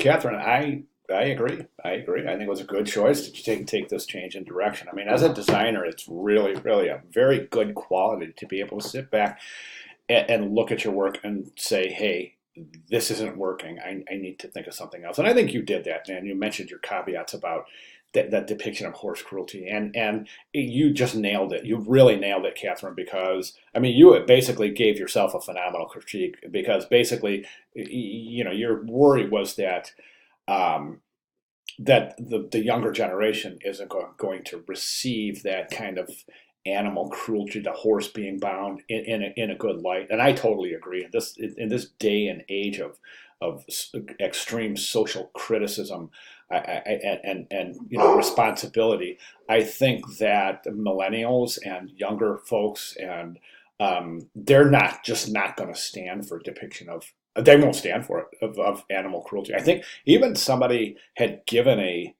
Catherine, I agree. I agree. I think it was a good choice to take this change in direction. I mean, as a designer, it's really, really a very good quality to be able to sit back and look at your work and say, hey, this isn't working. I need to think of something else. And I think you did that, man. You mentioned your caveats about that depiction of horse cruelty, and you just nailed it. You really nailed it, Catherine, because I mean, you basically gave yourself a phenomenal critique because basically, your worry was that um, that the younger generation isn't going to receive that kind of animal cruelty, the horse being bound in a good light. And I totally agree. In this day and age of extreme social criticism and responsibility, I think that millennials and younger folks and they're not going to stand for depiction of they won't stand for it of animal cruelty. I think even somebody had given a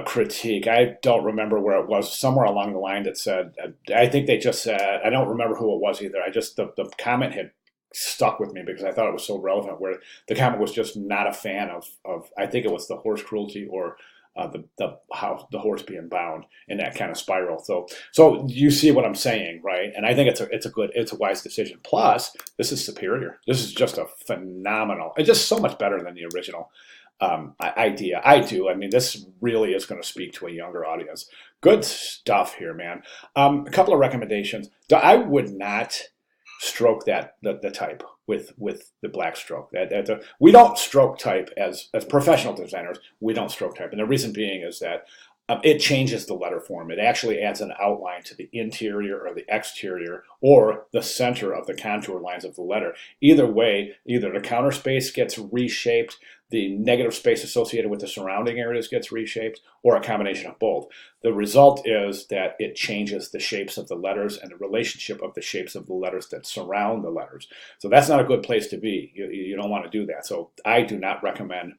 critique. I don't remember where it was, somewhere along the line that said, I think they just said, I don't remember who it was either. The comment had stuck with me because I thought it was so relevant, where the comment was just not a fan of I think it was the horse cruelty or how the horse being bound in that kind of spiral. So you see what I'm saying, right? And I think it's a wise decision. Plus, this is superior. This is just a phenomenal, and just so much better than the original idea. I do. I mean, this really is going to speak to a younger audience. Good stuff here, man. A couple of recommendations. I would not stroke the type with the black stroke. We don't stroke type as professional designers. We don't stroke type, and the reason being is that it changes the letter form. It actually adds an outline to the interior or the exterior or the center of the contour lines of the letter. Either way, either the counter space gets reshaped, the negative space associated with the surrounding areas gets reshaped, or a combination of both. The result is that it changes the shapes of the letters and the relationship of the shapes of the letters that surround the letters. So that's not a good place to be. You don't want to do that. So I do not recommend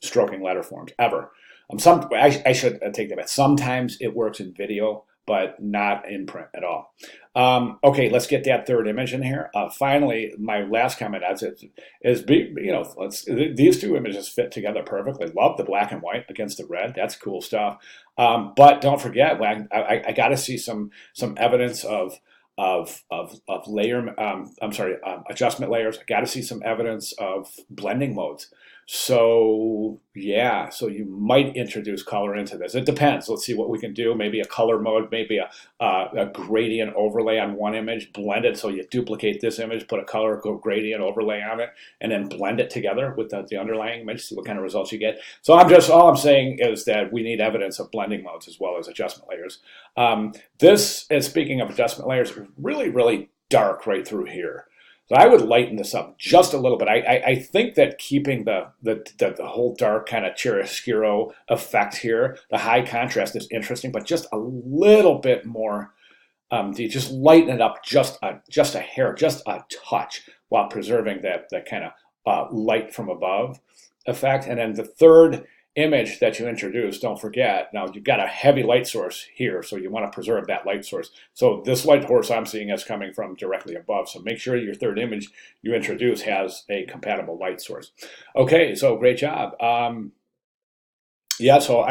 stroking letter forms ever. I should take that back. Sometimes it works in video, but not in print at all. Okay, let's get that third image in here. Finally, my last comment these two images fit together perfectly. Love the black and white against the red. That's cool stuff. But don't forget, I got to see some evidence of layer. Adjustment layers. I got to see some evidence of blending modes. So yeah, so you might introduce color into this. It depends. Let's see what we can do. Maybe a color mode, maybe a gradient overlay on one image, blend it so you duplicate this image, put a color gradient overlay on it, and then blend it together with the underlying image, see what kind of results you get. So all I'm saying is that we need evidence of blending modes as well as adjustment layers. This is, speaking of adjustment layers, really, really dark right through here. So I would lighten this up just a little bit. I think that keeping the whole dark kind of chiaroscuro effect here, the high contrast is interesting, but just a little bit more. Just lighten it up just a hair, just a touch, while preserving that kind of light from above effect. And then the third image that you introduce, don't forget, now you've got a heavy light source here, so you want to preserve that light source. So this light source I'm seeing is coming from directly above, so make sure your third image you introduce has a compatible light source. Okay, so great job. Yeah, so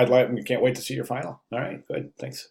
can't wait to see your final. All right, good, thanks.